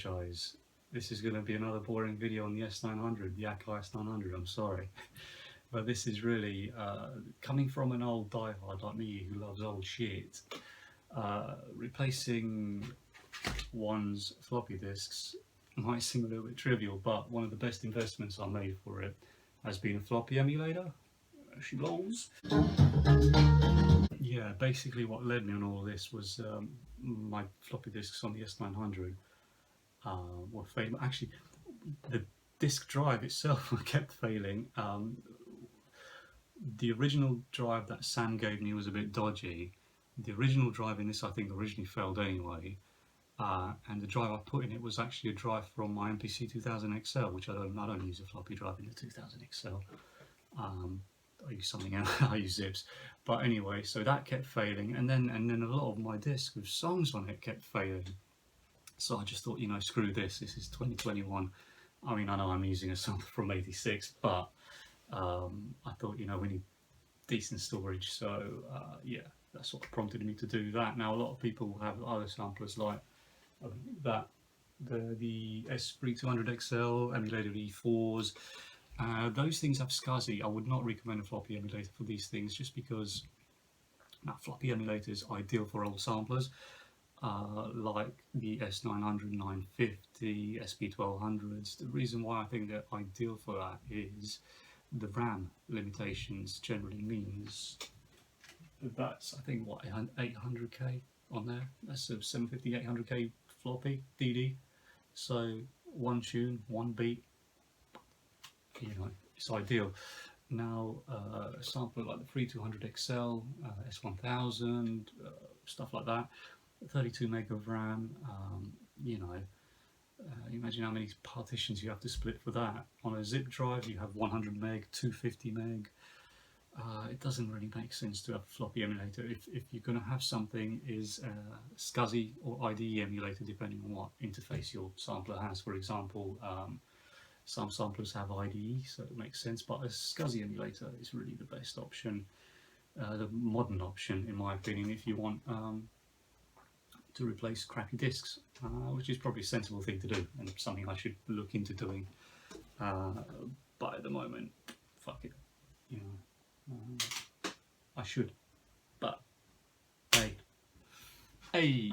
apologise. This is going to be another boring video on the S900, the Akai S900, I'm sorry. But this is really, coming from an old diehard like me who loves old shit, replacing one's floppy disks might seem a little bit trivial, but one of the best investments I made for it has been a floppy emulator. She rolls. Yeah, basically what led me on all of this was my floppy disks on the S900 were failing. Actually, the disk drive itself kept failing. The original drive that Sam gave me was a bit dodgy. The original drive in this, I think, originally failed anyway. And the drive I put in it was actually a drive from my MPC 2000 XL, which I don't use a floppy drive in the 2000 XL. I use something else. I use zips. But anyway, so that kept failing, and then a lot of my discs with songs on it kept failing. So I just thought, you know, screw this. This is 2021. I mean, I know I'm using a sample from '86, but I thought, you know, we need decent storage. So yeah, that's what prompted me to do that. Now, a lot of people have other samplers like that, the S3200 XL, emulated E4s. Those things have SCSI. I would not recommend a floppy emulator for these things, just because floppy emulator is ideal for old samplers, like the S900, 950, SP1200s. The reason why I think they're ideal for that is the RAM limitations generally means that's, I think, what, 800k on there. That's a 750, 800k floppy DD. So one tune, one beat, you know, it's ideal. Now, a sampler like the 3200 XL, S1000, stuff like that, 32 meg of RAM, you know, imagine how many partitions you have to split for that. On a zip drive you have 100 meg, 250 meg. It doesn't really make sense to have a floppy emulator. If you're going to have something is SCSI or IDE emulator, depending on what interface your sampler has. For example, some samplers have IDE, so it makes sense, but a SCSI emulator is really the best option, the modern option in my opinion, if you want to replace crappy discs, which is probably a sensible thing to do and something I should look into doing, but at the moment, fuck it, you know, I should, but hey.